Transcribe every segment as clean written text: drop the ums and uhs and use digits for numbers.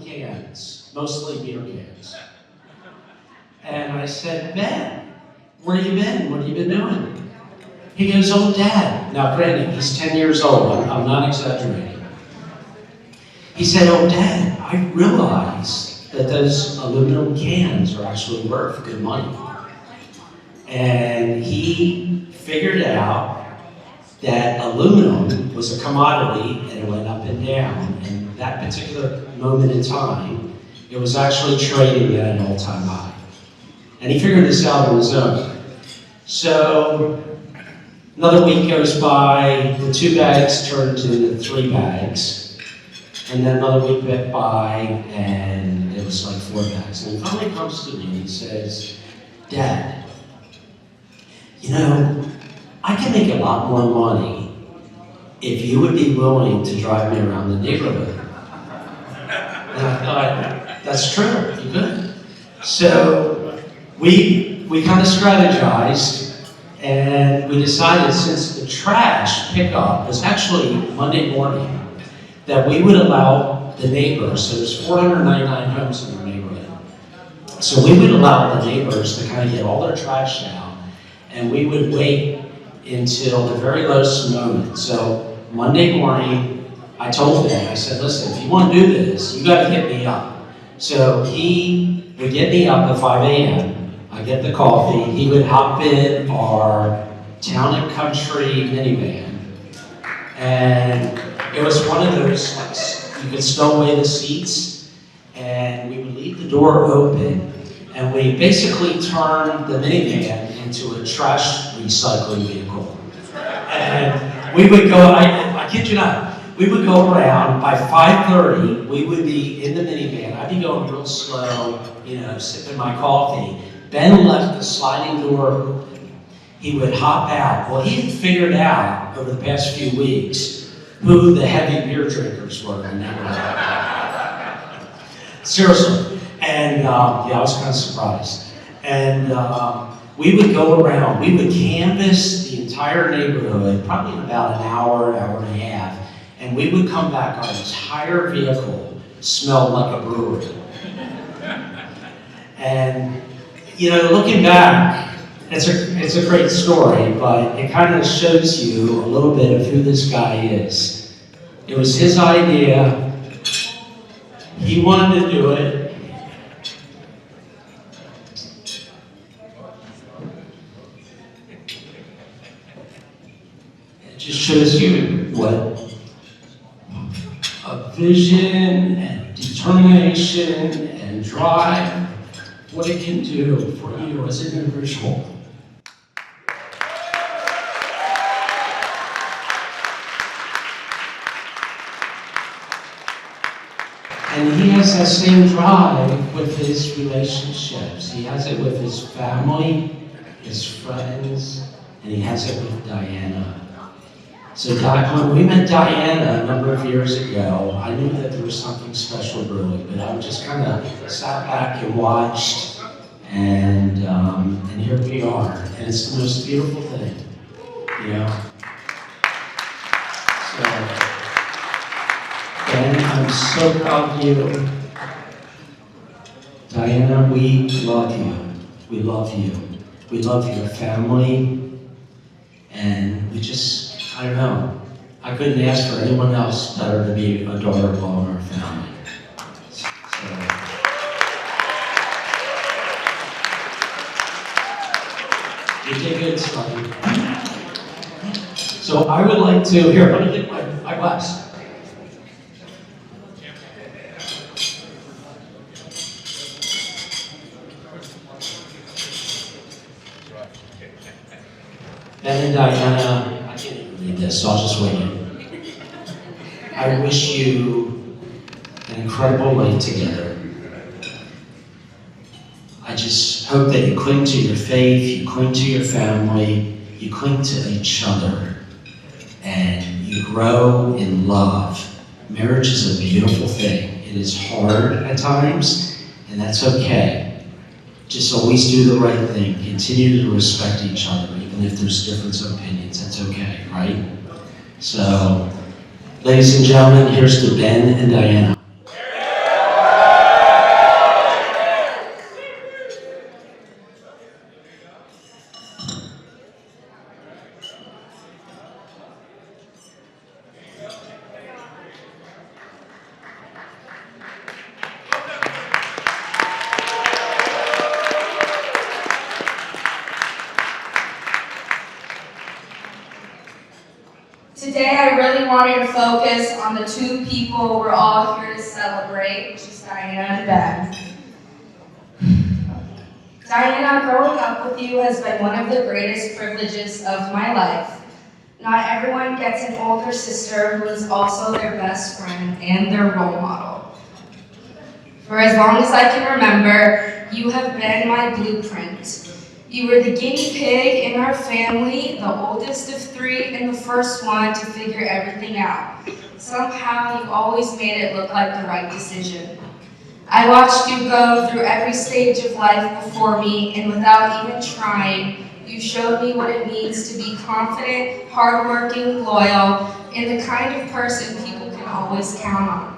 cans, mostly beer cans. And I said, Ben, where you been? What have you been doing? He goes, oh, Dad. Now, granted, he's 10 years old. I'm not exaggerating. He said, oh, Dad, I realized that those aluminum cans are actually worth good money. And he figured out that aluminum was a commodity and it went up and down. And that particular moment in time, it was actually trading at an all-time high. And he figured this out on his own. So another week goes by, the 2 bags turned into 3 bags. And then another week went by, and it was like 4 bags. And he finally comes to me and he says, Dad, you know, I can make a lot more money if you would be willing to drive me around the neighborhood. And I thought, that's true, you could. So we kind of strategized, and we decided, since the trash pickup was actually Monday morning, that we would allow the neighbors, so there's 499 homes in our neighborhood, so we would allow the neighbors to kind of get all their trash out, and we would wait until the very lowest moment. So Monday morning, I told him, I said, listen, if you want to do this, you got to get me up. So he would get me up at 5 a.m., I get the coffee, he would hop in our Town and Country minivan, and it was one of those, like, you could stow away the seats, and we would leave the door open, and we basically turned the minivan into a trash recycling vehicle. And we would go, I kid you not, we would go around, by 5:30, we would be in the minivan, I'd be going real slow, sipping my coffee. Ben left the sliding door open. He would hop out. Well, he had figured out over the past few weeks who the heavy beer drinkers were in that neighborhood. Seriously. And I was kind of surprised. And we would go around. We would canvass the entire neighborhood, probably in about an hour and a half. And we would come back, our entire vehicle smelled like a brewery. And looking back, it's a great story, but it kind of shows you a little bit of who this guy is. It was his idea. He wanted to do it. It just shows you what a vision and determination and drive, what it can do for you as an individual. And he has that same drive with his relationships. He has it with his family, his friends, and he has it with Diana. So when we met Diana a number of years ago, I knew that there was something special brewing, but I just kind of sat back and watched, and here we are. And it's the most beautiful thing, So, Ben, I'm so proud of you. Diana, we love you. We love you. We love your family, and we just, I don't know. I couldn't ask for anyone else better to be a daughter-in-law in our family. So, you did good, son. So I would like to, here, let me get my glass. Ben and Diana, I can't even read this, so I'll just wing it. I wish you an incredible life together. I just hope that you cling to your faith, you cling to your family, you cling to each other, and you grow in love. Marriage is a beautiful thing. It is hard at times, and that's okay. Just always do the right thing. Continue to respect each other, even if there's difference of opinions. That's okay, right? So, ladies and gentlemen, here's to Ben and Diana. really wanted to focus on the two people we're all here to celebrate, which is Diana and Ben. Diana, growing up with you has been one of the greatest privileges of my life. Not everyone gets an older sister who is also their best friend and their role model. For as long as I can remember, you have been my blueprint. You were the guinea pig in our family, the oldest of three and the first one to figure everything out. Somehow you always made it look like the right decision. I watched you go through every stage of life before me, and without even trying, you showed me what it means to be confident, hardworking, loyal, and the kind of person people can always count on.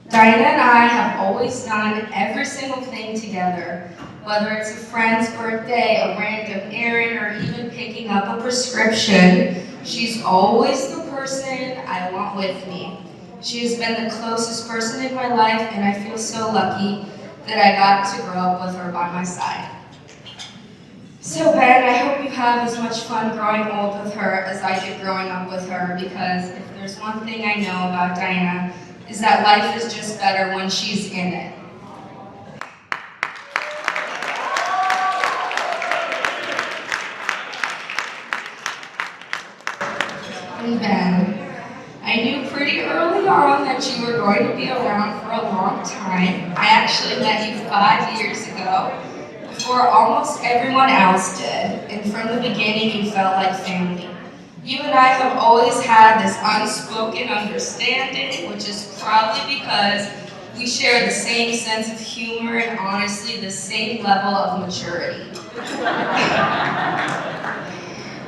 Diana and I have always done every single thing together, whether it's a friend's birthday, a random errand, or even picking up a prescription. She's always the person I want with me. She has been the closest person in my life, and I feel so lucky that I got to grow up with her by my side. So Ben, I hope you have as much fun growing old with her as I did growing up with her, because if there's one thing I know about Diana, is that life is just better when she's in it. And Ben, I knew pretty early on that you were going to be around for a long time. I actually met you 5 years ago, before almost everyone else did, and from the beginning you felt like family. You and I have always had this unspoken understanding, which is probably because we share the same sense of humor and honestly the same level of maturity.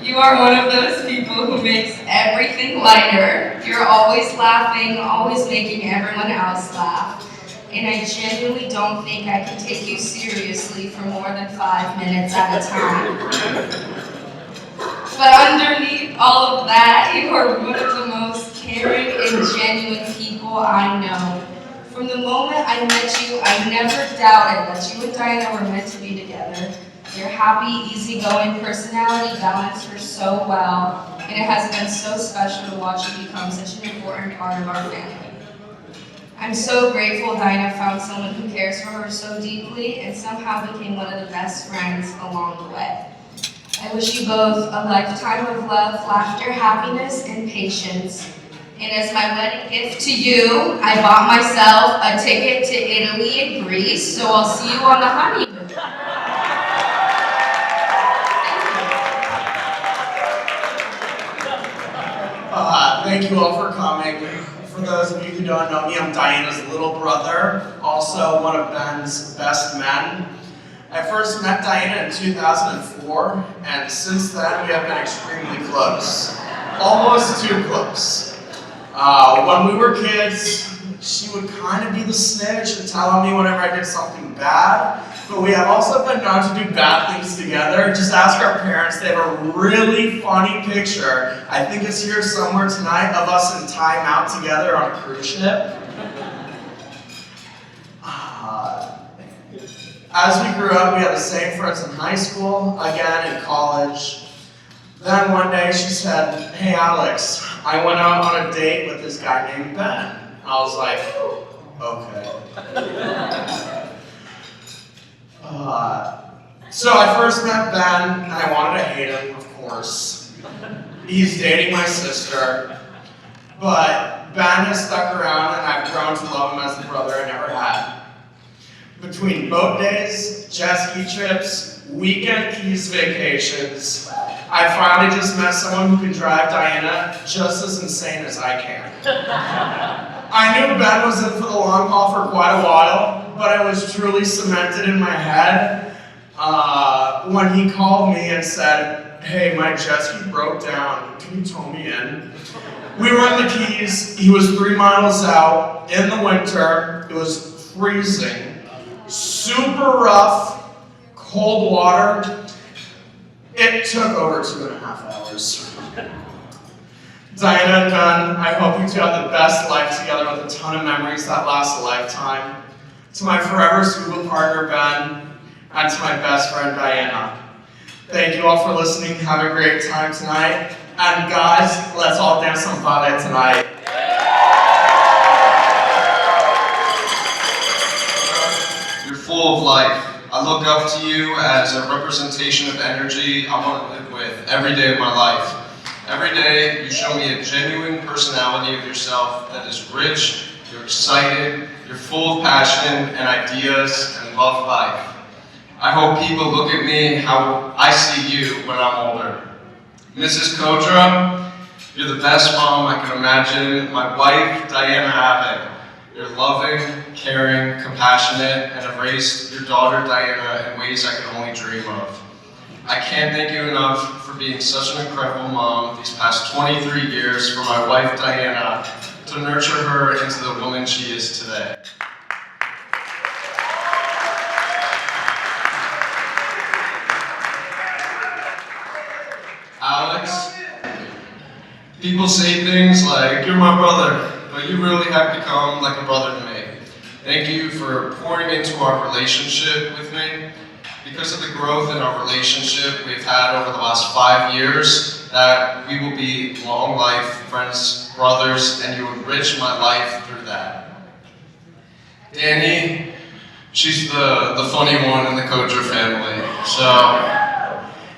You are one of those people who makes everything lighter. You're always laughing, always making everyone else laugh. And I genuinely don't think I can take you seriously for more than 5 minutes at a time. But underneath all of that, you are one of the most caring and genuine people I know. From the moment I met you, I never doubted that you and Diana were meant to be together. Your happy, easygoing personality balanced her so well, and it has been so special to watch you become such an important part of our family. I'm so grateful Diana found someone who cares for her so deeply and somehow became one of the best friends along the way. I wish you both a lifetime of love, laughter, happiness, and patience. And as my wedding gift to you, I bought myself a ticket to Italy and Greece, so I'll see you on the honeymoon. Thank you all for coming. For those of you who don't know me, I'm Diana's little brother, also one of Ben's best men. I first met Diana in 2004, and since then we have been extremely close. Almost too close. When we were kids, she would kind of be the snitch and tell on me whenever I did something bad, but we have also been known to do bad things together. Just ask our parents, they have a really funny picture, I think it's here somewhere tonight, of us in time out together on a cruise ship. As we grew up, we had the same friends in high school, again in college. Then one day she said, "Hey Alex, I went out on a date with this guy named Ben." I was like, okay. So I first met Ben, and I wanted to hate him, of course. He's dating my sister, but Ben has stuck around, and I've grown to love him as the brother I never had. Between boat days, jet ski trips, weekend Keys vacations, I finally just met someone who can drive Diana just as insane as I can. I knew Ben was in for the long haul for quite a while, but it was truly cemented in my head when he called me and said, "Hey, my jet ski broke down, can you tow me in?" We were in the Keys, he was 3 miles out, in the winter, it was freezing. Super rough, cold water. It took over 2.5 hours. Diana and Ben, I hope you two have the best life together with a ton of memories that last a lifetime. To my forever scuba partner, Ben, and to my best friend, Diana. Thank you all for listening. Have a great time tonight. And guys, let's all dance some ballet tonight. You're full of life. I look up to you as a representation of energy I want to live with every day of my life. Every day, you show me a genuine personality of yourself that is rich, you're excited, you're full of passion and ideas and love life. I hope people look at me how I see you when I'm older. Mrs. Kodra, you're the best mom I can imagine. My wife, Diana Abbott. You're loving, caring, compassionate, and have raised your daughter, Diana, in ways I can only dream of. I can't thank you enough for being such an incredible mom these past 23 years for my wife, Diana, to nurture her into the woman she is today. Alex, people say things like, you're my brother, but you really have become like a brother to me. Thank you for pouring into our relationship with me. Because of the growth in our relationship we've had over the last 5 years, that we will be long life friends, brothers, and you enrich my life through that. Danny, she's the funny one in the Kodra family. So,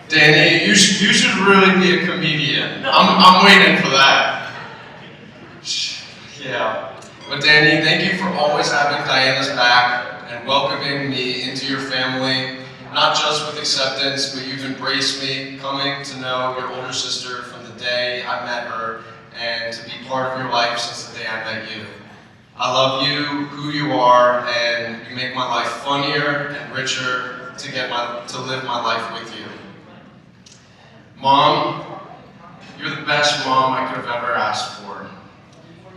Danny, you should really be a comedian. I'm waiting for that. Yeah. But Danny, thank you for always having Diana's back and welcoming me into your family, not just with acceptance, but you've embraced me, coming to know your older sister from the day I met her and to be part of your life since the day I met you. I love you, who you are, and you make my life funnier and richer to live my life with you. Mom, you're the best mom I could have ever asked for.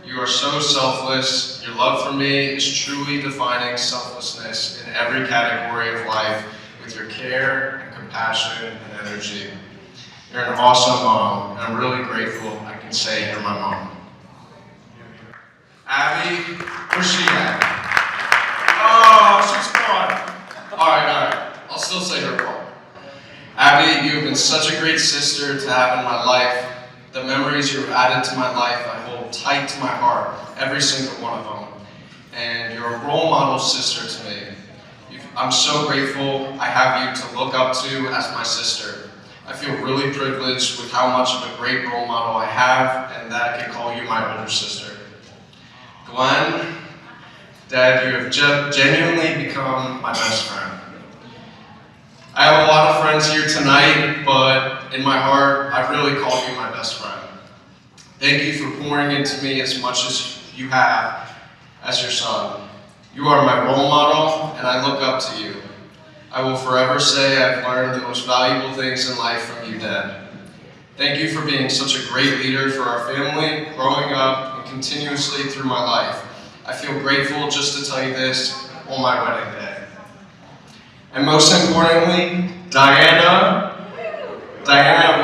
You are so selfless. Your love for me is truly defining selflessness in every category of life with your care and compassion and energy. You're an awesome mom, and I'm really grateful I can say you're my mom. Abby, where's she at? Oh, she's gone. All right. I'll still say her part. Abby, you have been such a great sister to have in my life. The memories you've added to my life, I hold tight to my heart, every single one of them. And you're a role model sister to me. I'm so grateful I have you to look up to as my sister. I feel really privileged with how much of a great role model I have and that I can call you my older sister. Glenn, Dad, you have genuinely become my best friend. I have a lot of friends here tonight, but in my heart, I really call you my best friend. Thank you for pouring into me as much as you have as your son. You are my role model, and I look up to you. I will forever say I've learned the most valuable things in life from you, Dad. Thank you for being such a great leader for our family, growing up, and continuously through my life. I feel grateful just to tell you this on my wedding day. And most importantly, Diana,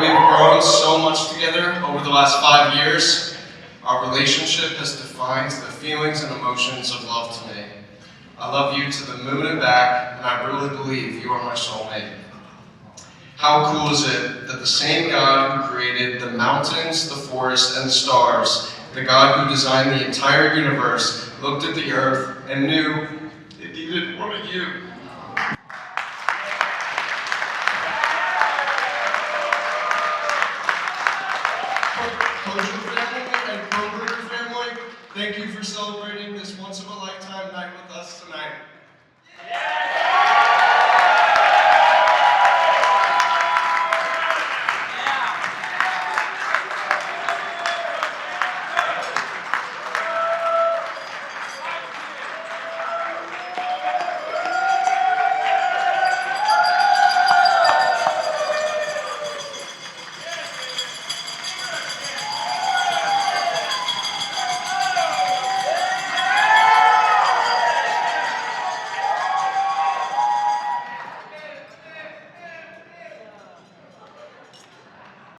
we've grown so much together over the last 5 years. Our relationship has defined the feelings and emotions of love to me. I love you to the moon and back, and I really believe you are my soulmate. How cool is it that the same God who created the mountains, the forests, and the stars, the God who designed the entire universe, looked at the earth and knew it needed one of you. Thank you for celebrating this once-in-a-lifetime night with us tonight.